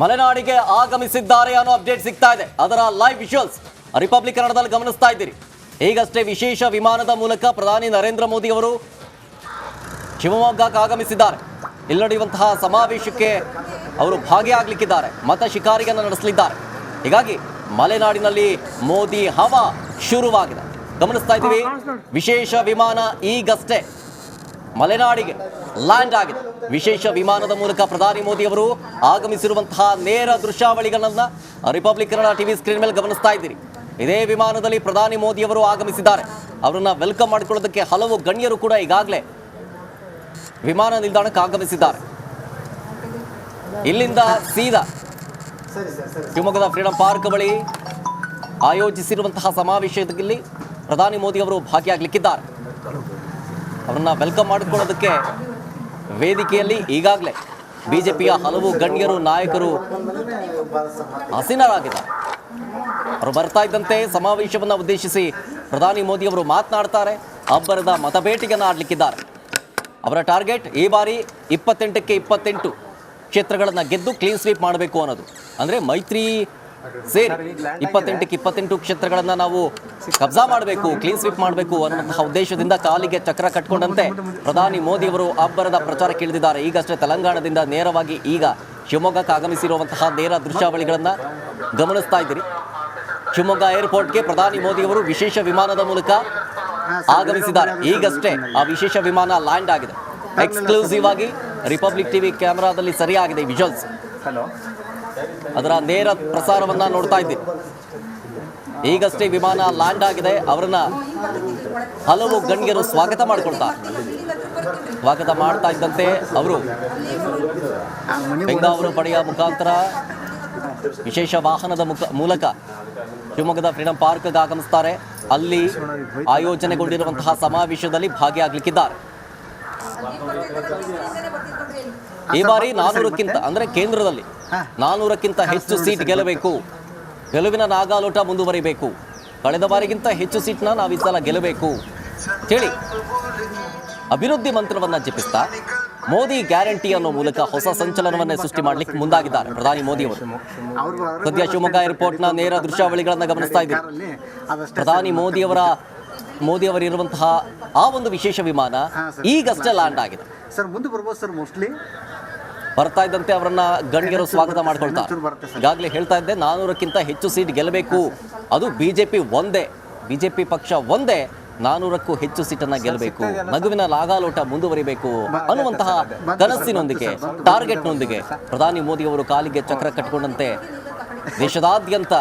ಮಲೆನಾಡಿಗೆ ಆಗಮಿಸಿದ್ದಾರೆ ಅನ್ನೋ ಅಪ್ಡೇಟ್ ಸಿಗ್ತಾ ಇದೆ. ಅದರ ಲೈವ್ ವಿಜುವಲ್ಸ್ ರಿಪಬ್ಲಿಕ್ ಕನ್ನಡದಲ್ಲಿ ಗಮನಿಸ್ತಾ ಇದ್ದೀರಿ. ಈಗಷ್ಟೇ ವಿಶೇಷ ವಿಮಾನದ ಮೂಲಕ ಪ್ರಧಾನಿ ನರೇಂದ್ರ ಮೋದಿ ಅವರು ಶಿವಮೊಗ್ಗಕ್ಕೆ ಆಗಮಿಸಿದ್ದಾರೆ. ಇಲ್ಲಿ ನಡೆಯುವಂತಹ ಸಮಾವೇಶಕ್ಕೆ ಅವರು ಭಾಗಿಯಾಗಲಿಕ್ಕಿದ್ದಾರೆ, ಮತ ಶಿಕಾರಿಯನ್ನು ನಡೆಸಲಿದ್ದಾರೆ. ಹೀಗಾಗಿ ಮಲೆನಾಡಿನಲ್ಲಿ ಮೋದಿ ಹವಾ ಶುರುವಾಗಿದೆ. ಗಮನಿಸ್ತಾ ಇದ್ದೀವಿ, ವಿಶೇಷ ವಿಮಾನ ಈಗಷ್ಟೇ ಮಲೆನಾಡಿಗೆ ಲ್ಯಾಂಡ್ ಆಗಿದೆ. ವಿಶೇಷ ವಿಮಾನದ ಮೂಲಕ ಪ್ರಧಾನಿ ಮೋದಿ ಅವರು ಆಗಮಿಸಿರುವಂತಹ ನೇರ ದೃಶ್ಯಾವಳಿಗಳನ್ನ ರಿಪಬ್ಲಿಕ್ ಕನ್ನಡ ಟಿವಿ ಸ್ಕ್ರೀನ್ ಮೇಲೆ ಗಮನಿಸ್ತಾ ಇದ್ದೀರಿ. ಇದೇ ವಿಮಾನದಲ್ಲಿ ಪ್ರಧಾನಿ ಮೋದಿ ಅವರು ಆಗಮಿಸಿದ್ದಾರೆ. ಅವರನ್ನ ವೆಲ್ಕಮ್ ಮಾಡಿಕೊಳ್ಳೋದಕ್ಕೆ ಹಲವು ಗಣ್ಯರು ಕೂಡ ಈಗಾಗಲೇ ವಿಮಾನ ನಿಲ್ದಾಣಕ್ಕೆ ಆಗಮಿಸಿದ್ದಾರೆ. ಇಲ್ಲಿಂದ ಸೀದಾ ಶಿವಮೊಗ್ಗದ ಫ್ರೀಡಂ ಪಾರ್ಕ್ ಬಳಿ ಆಯೋಜಿಸಿರುವಂತಹ ಸಮಾವೇಶದಲ್ಲಿ ಪ್ರಧಾನಿ ಮೋದಿ ಅವರು ಭಾಗಿಯಾಗಲಿಕ್ಕಿದ್ದಾರೆ. ಅವರನ್ನ ವೆಲ್ಕಮ್ ಮಾಡಿಕೊಳ್ಳೋದಕ್ಕೆ ವೇದಿಕೆಯಲ್ಲಿ ಈಗಾಗಲೇ ಬಿಜೆಪಿಯ ಹಲವು ಗಣ್ಯರು ನಾಯಕರು ಹಸೀನರಾಗಿದ್ದಾರೆ. ಅವರು ಬರ್ತಾ ಇದ್ದಂತೆ ಸಮಾವೇಶವನ್ನು ಉದ್ದೇಶಿಸಿ ಪ್ರಧಾನಿ ಮೋದಿ ಅವರು ಮಾತನಾಡ್ತಾರೆ. ಅಬ್ಬರದ ಮತಬೇಟೆಯನ್ನು ಆಡಲಿಕ್ಕಿದ್ದಾರೆ. ಅವರ ಟಾರ್ಗೆಟ್ ಈ ಬಾರಿ 28ಕ್ಕೆ 28 ಕ್ಷೇತ್ರಗಳನ್ನು ಗೆದ್ದು ಕ್ಲೀನ್ ಸ್ವೀಪ್ ಮಾಡಬೇಕು ಅನ್ನೋದು. ಅಂದರೆ ಮೈತ್ರಿ ಸೇರಿ 28ಕ್ಕೆ 28 ಕ್ಷೇತ್ರಗಳನ್ನು ನಾವು ಕಬ್ಜಾ ಮಾಡಬೇಕು, ಕ್ಲೀನ್ ಸ್ವೀಪ್ ಮಾಡಬೇಕು ಅನ್ನುವಂತಹ ಉದ್ದೇಶದಿಂದ ಕಾಲಿಗೆ ಚಕ್ರ ಕಟ್ಕೊಂಡಂತೆ ಪ್ರಧಾನಿ ಮೋದಿ ಅವರು ಅಬ್ಬರದ ಪ್ರಚಾರಕ್ಕೆ ಇಳಿದಿದ್ದಾರೆ. ಈಗಷ್ಟೇ ತೆಲಂಗಾಣದಿಂದ ನೇರವಾಗಿ ಈಗ ಶಿವಮೊಗ್ಗಕ್ಕೆ ಆಗಮಿಸಿರುವಂತಹ ನೇರ ದೃಶ್ಯಾವಳಿಗಳನ್ನು ಗಮನಿಸ್ತಾ ಇದ್ದೀರಿ. ಶಿವಮೊಗ್ಗ ಏರ್ಪೋರ್ಟ್ಗೆ ಪ್ರಧಾನಿ ಮೋದಿ ಅವರು ವಿಶೇಷ ವಿಮಾನದ ಮೂಲಕ ಆಗಮಿಸಿದ್ದಾರೆ. ಈಗಷ್ಟೇ ಆ ವಿಶೇಷ ವಿಮಾನ ಲ್ಯಾಂಡ್ ಆಗಿದೆ. ಎಕ್ಸ್ಕ್ಲೂಸಿವ್ ಆಗಿ ರಿಪಬ್ಲಿಕ್ ಟಿವಿ ಕ್ಯಾಮೆರಾದಲ್ಲಿ ಸರಿಯಾಗಿದೆ ವಿಜುವಲ್ಸ್. ಅದರ ನೇರ ಪ್ರಸಾರವನ್ನ ನೋಡ್ತಾ ಇದ್ದೀವಿ. ಈಗಷ್ಟೇ ವಿಮಾನ ಲ್ಯಾಂಡ್ ಆಗಿದೆ. ಅವರನ್ನ ಹಲವು ಗಣ್ಯರು ಸ್ವಾಗತ ಮಾಡಿಕೊಳ್ತಾರೆ. ಸ್ವಾಗತ ಮಾಡ್ತಾ ಇದ್ದಂತೆ ಅವರು ಬೆಂಗಾವಲು ಪಡೆಯ ಮುಖಾಂತರ ವಿಶೇಷ ವಾಹನದ ಮೂಲಕ ಶಿವಮೊಗ್ಗದ ಫ್ರೀಡಂ ಪಾರ್ಕ್ಗೆ ಆಗಮಿಸ್ತಾರೆ. ಅಲ್ಲಿ ಆಯೋಜನೆಗೊಂಡಿರುವಂತಹ ಸಮಾವೇಶದಲ್ಲಿ ಭಾಗಿಯಾಗಲಿಕ್ಕಿದ್ದಾರೆ. ಈ ಬಾರಿ 400ಕ್ಕಿಂತ ಅಂದರೆ ಕೇಂದ್ರದಲ್ಲಿ 400ಕ್ಕಿಂತ ಹೆಚ್ಚು ಸೀಟ್ ಗೆಲ್ಲಬೇಕು, ಗೆಲುವಿನ ನಾಗಾಲೋಟ ಮುಂದುವರಿಬೇಕು, ಕಳೆದ ಬಾರಿಗಿಂತ ಹೆಚ್ಚು ಸೀಟ್ನ ನಾವು ಈ ಸಲ ಗೆಲ್ಲಬೇಕು ಹೇಳಿ ಅಭಿವೃದ್ಧಿ ಮಂತ್ರವನ್ನ ಜಪಿಸ್ತಾ ಮೋದಿ ಗ್ಯಾರಂಟಿ ಅನ್ನೋ ಮೂಲಕ ಹೊಸ ಸಂಚಲನವನ್ನೇ ಸೃಷ್ಟಿ ಮಾಡಲಿಕ್ಕೆ ಮುಂದಾಗಿದ್ದಾರೆ ಪ್ರಧಾನಿ ಮೋದಿ ಅವರು. ಸದ್ಯ ಶಿವಮೊಗ್ಗ ಏರ್ಪೋರ್ಟ್ನ ನೇರ ದೃಶ್ಯಾವಳಿಗಳನ್ನು ಗಮನಿಸ್ತಾ ಇದ್ದೀವಿ. ಪ್ರಧಾನಿ ಮೋದಿ ಅವರಿರುವಂತಹ ಆ ಒಂದು ವಿಶೇಷ ವಿಮಾನ ಈಗಷ್ಟೇ ಲ್ಯಾಂಡ್ ಆಗಿದೆ. ಬರ್ತಾ ಇದ್ದಂತೆ ಅವರನ್ನ ಗಣ್ಯರು ಸ್ವಾಗತ ಮಾಡ್ಕೊಳ್ತಾರೆ. ಈಗಾಗಲೇ ಹೇಳ್ತಾ ಇದ್ದೆ, 400ಕ್ಕಿಂತ ಹೆಚ್ಚು ಸೀಟ್ ಗೆಲ್ಲಬೇಕು, ಅದು ಬಿಜೆಪಿ ಪಕ್ಷ ಒಂದೇ 400ಕ್ಕೂ ಹೆಚ್ಚು ಸೀಟನ್ನ ಗೆಲ್ಲಬೇಕು, ನಗುವಿನ ಲಾಗಾಲೋಟ ಮುಂದುವರಿಬೇಕು ಅನ್ನುವಂತಹ ಕನಸಿನೊಂದಿಗೆ ಟಾರ್ಗೆಟ್ನೊಂದಿಗೆ ಪ್ರಧಾನಿ ಮೋದಿ ಅವರು ಕಾಲಿಗೆ ಚಕ್ರ ಕಟ್ಟಿಕೊಂಡಂತೆ ದೇಶದಾದ್ಯಂತ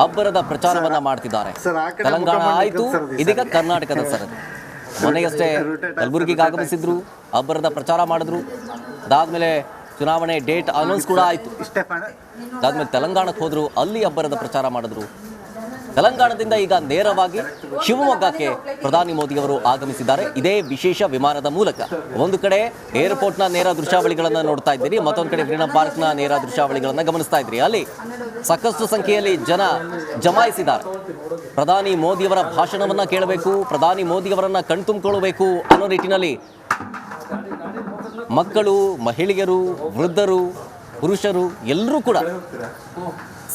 ಅಬ್ಬರದ ಪ್ರಚಾರವನ್ನ ಮಾಡ್ತಿದ್ದಾರೆ. ತೆಲಂಗಾಣ ಆಯಿತು, ಇದೀಗ ಕರ್ನಾಟಕದ ಸರದಿ. ಮೊನ್ನೆಯಷ್ಟೇ ಕಲಬುರಗಿಗೆ ಆಗಮಿಸಿದ್ರು, ಅಬ್ಬರದ ಪ್ರಚಾರ ಮಾಡಿದ್ರು. ಅದಾದ್ಮೇಲೆ ಚುನಾವಣೆ ಡೇಟ್ ಅನೌನ್ಸ್ ಕೂಡ ಆಯಿತು. ಅದಾದ್ಮೇಲೆ ತೆಲಂಗಾಣಕ್ಕೆ ಹೋದ್ರು, ಅಲ್ಲಿ ಅಬ್ಬರದ ಪ್ರಚಾರ ಮಾಡಿದ್ರು. ತೆಲಂಗಾಣದಿಂದ ಈಗ ನೇರವಾಗಿ ಶಿವಮೊಗ್ಗಕ್ಕೆ ಪ್ರಧಾನಿ ಮೋದಿ ಅವರು ಆಗಮಿಸಿದ್ದಾರೆ ಇದೇ ವಿಶೇಷ ವಿಮಾನದ ಮೂಲಕ. ಒಂದು ಕಡೆ ಏರ್ಪೋರ್ಟ್ನ ನೇರ ದೃಶ್ಯಾವಳಿಗಳನ್ನು ನೋಡ್ತಾ ಇದ್ದೀರಿ, ಮತ್ತೊಂದು ಕಡೆ ಫ್ರೀಡಂ ಪಾರ್ಕ್ನ ನೇರ ದೃಶ್ಯಾವಳಿಗಳನ್ನು ಗಮನಿಸ್ತಾ ಇದ್ದೀರಿ. ಅಲ್ಲಿ ಸಾಕಷ್ಟು ಸಂಖ್ಯೆಯಲ್ಲಿ ಜನ ಜಮಾಯಿಸಿದ್ದಾರೆ. ಪ್ರಧಾನಿ ಮೋದಿಯವರ ಭಾಷಣವನ್ನ ಕೇಳಬೇಕು, ಪ್ರಧಾನಿ ಮೋದಿಯವರನ್ನ ಕಣ್ತುಂಬಿಕೊಳ್ಳಬೇಕು ಅನ್ನೋ ನಿಟ್ಟಿನಲ್ಲಿ ಮಕ್ಕಳು, ಮಹಿಳೆಯರು, ವೃದ್ಧರು, ಪುರುಷರು ಎಲ್ಲರೂ ಕೂಡ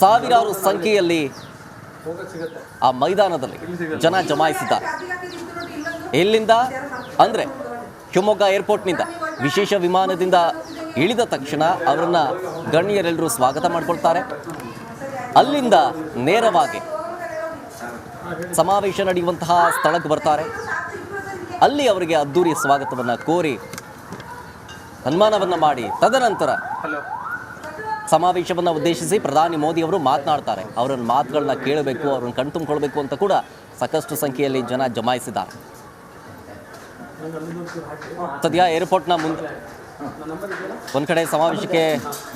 ಸಾವಿರಾರು ಸಂಖ್ಯೆಯಲ್ಲಿ ಆ ಮೈದಾನದಲ್ಲಿ ಜನ ಜಮಾಯಿಸಿದ್ದಾರೆ. ಎಲ್ಲಿಂದ ಅಂದರೆ ಶಿವಮೊಗ್ಗ ಏರ್ಪೋರ್ಟ್ನಿಂದ ವಿಶೇಷ ವಿಮಾನದಿಂದ ಇಳಿದ ತಕ್ಷಣ ಅವರನ್ನ ಗಣ್ಯರೆಲ್ಲರೂ ಸ್ವಾಗತ ಮಾಡಿಕೊಳ್ತಾರೆ. ಅಲ್ಲಿಂದ ನೇರವಾಗಿ ಸಮಾವೇಶ ನಡೆಯುವಂತಹ ಸ್ಥಳಕ್ಕೆ ಬರ್ತಾರೆ. ಅಲ್ಲಿ ಅವರಿಗೆ ಅದ್ದೂರಿ ಸ್ವಾಗತವನ್ನು ಕೋರಿ ಸನ್ಮಾನವನ್ನು ಮಾಡಿ ತದನಂತರ ಸಮಾವೇಶವನ್ನು ಉದ್ದೇಶಿಸಿ ಪ್ರಧಾನಿ ಮೋದಿ ಅವರು ಮಾತನಾಡ್ತಾರೆ. ಅವರ ಮಾತುಗಳನ್ನ ಕೇಳಬೇಕು, ಅವ್ರನ್ನ ಕಣ್ತುಂಬಿಕೊಳ್ಬೇಕು ಅಂತ ಕೂಡ ಸಾಕಷ್ಟು ಸಂಖ್ಯೆಯಲ್ಲಿ ಜನ ಜಮಾಯಿಸಿದ್ದಾರೆ. ಸದ್ಯ ಏರ್ಪೋರ್ಟ್ನ ಮುಂದೆ ಒಂದು ಕಡೆ ಸಮಾವೇಶಕ್ಕೆ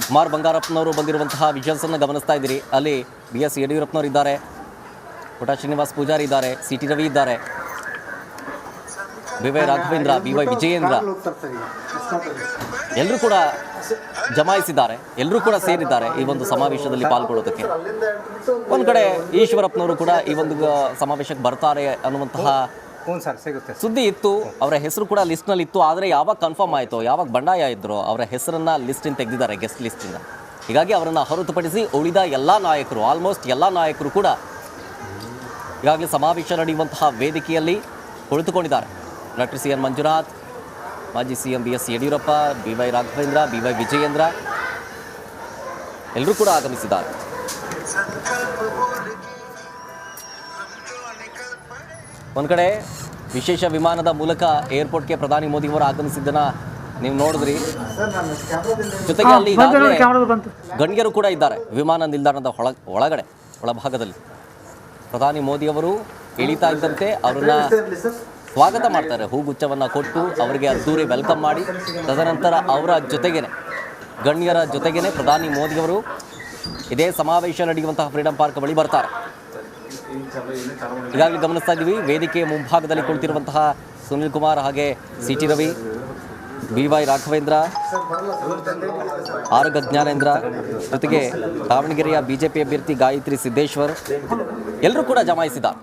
ಕುಮಾರ್ ಬಂಗಾರಪ್ಪನವರು ಬಂದಿರುವಂತಹ ವಿಜುವಲ್ಸನ್ನು ಗಮನಿಸ್ತಾ ಇದ್ದೀರಿ. ಅಲ್ಲಿ BS ಯಡಿಯೂರಪ್ಪನವರು ಇದ್ದಾರೆ, ಪುಟ ಶ್ರೀನಿವಾಸ್ ಪೂಜಾರಿ ಇದ್ದಾರೆ, CT ರವಿ ಇದ್ದಾರೆ, BY ರಾಘವೇಂದ್ರ, BY ವಿಜಯೇಂದ್ರ ಎಲ್ಲರೂ ಕೂಡ ಜಮಾಯಿಸಿದ್ದಾರೆ. ಎಲ್ಲರೂ ಕೂಡ ಸೇರಿದ್ದಾರೆ ಈ ಒಂದು ಸಮಾವೇಶದಲ್ಲಿ ಪಾಲ್ಗೊಳ್ಳೋದಕ್ಕೆ. ಒಂದು ಕಡೆ ಈಶ್ವರಪ್ಪನವರು ಕೂಡ ಈ ಒಂದು ಸಮಾವೇಶಕ್ಕೆ ಬರ್ತಾರೆ ಅನ್ನುವಂತಹ ಸುದ್ದಿ ಇತ್ತು. ಅವರ ಹೆಸರು ಕೂಡ ಲಿಸ್ಟ್ನಲ್ಲಿ ಇತ್ತು. ಆದರೆ ಯಾವಾಗ ಕನ್ಫರ್ಮ್ ಆಯಿತು, ಯಾವಾಗ ಬಂಡಾಯ ಇದ್ರು, ಅವರ ಹೆಸರನ್ನ ಲಿಸ್ಟಿಂದ ತೆಗೆದಿದ್ದಾರೆ, ಗೆಸ್ಟ್ ಲಿಸ್ಟಿಂದ. ಹೀಗಾಗಿ ಅವರನ್ನು ಹೊರತುಪಡಿಸಿ ಉಳಿದ ಎಲ್ಲ ನಾಯಕರು, ಆಲ್ಮೋಸ್ಟ್ ಎಲ್ಲ ನಾಯಕರು ಕೂಡ ಈಗಾಗಲೇ ಸಮಾವೇಶ ನಡೆಯುವಂತಹ ವೇದಿಕೆಯಲ್ಲಿ ಕುಳಿತುಕೊಂಡಿದ್ದಾರೆ. ಡಾಕ್ಟರ್ ಸಿ ಎನ್ ಮಂಜುನಾಥ್, ಮಾಜಿ CM BS Yediyurappa, BY Raghavendra, BY Vijayendra ಎಲ್ಲರೂ ಕೂಡ ಆಗಮಿಸಿದ್ದಾರೆ. ಒಂದು ಕಡೆ ವಿಶೇಷ ವಿಮಾನದ ಮೂಲಕ ಏರ್ಪೋರ್ಟ್ಗೆ ಪ್ರಧಾನಿ ಮೋದಿಯವರು ಆಗಮಿಸಿದ್ದನ್ನು ನೀವು ನೋಡಿದ್ರಿ. ಜೊತೆಗೆ ಅಲ್ಲಿ ಗಣ್ಯರು ಕೂಡ ಇದ್ದಾರೆ ವಿಮಾನ ನಿಲ್ದಾಣದ ಒಳಭಾಗದಲ್ಲಿ. ಪ್ರಧಾನಿ ಮೋದಿಯವರು ಇಳಿತಾ ಇದ್ದಂತೆ ಅವರನ್ನ ಸ್ವಾಗತ ಮಾಡ್ತಾರೆ, ಹೂಗುಚ್ಛವನ್ನು ಕೊಟ್ಟು ಅವರಿಗೆ ಅದ್ದೂರಿ ವೆಲ್ಕಮ್ ಮಾಡಿ. ತದನಂತರ ಅವರ ಜೊತೆಗೇನೆ, ಗಣ್ಯರ ಜೊತೆಗೇನೆ ಪ್ರಧಾನಿ ಮೋದಿಯವರು ಇದೇ ಸಮಾವೇಶ ನಡೆಯುವಂತಹ ಫ್ರೀಡಂ ಪಾರ್ಕ್ ಬಳಿ ಬರ್ತಾರೆ. ಈಗಾಗಲೇ ಗಮನಿಸ್ತಾ ಇದ್ದೀವಿ, ವೇದಿಕೆಯ ಮುಂಭಾಗದಲ್ಲಿ ಕುಳಿತಿರುವಂತಹ ಸುನಿಲ್ ಕುಮಾರ್, ಹಾಗೆ CT ರವಿ, BY ರಾಘವೇಂದ್ರ, ಆರಗ ಜ್ಞಾನೇಂದ್ರ, ಜೊತೆಗೆ ದಾವಣಗೆರೆಯ BJP ಅಭ್ಯರ್ಥಿ ಗಾಯತ್ರಿ ಸಿದ್ದೇಶ್ವರ್ ಎಲ್ಲರೂ ಕೂಡ ಜಮಾಯಿಸಿದ್ದಾರೆ.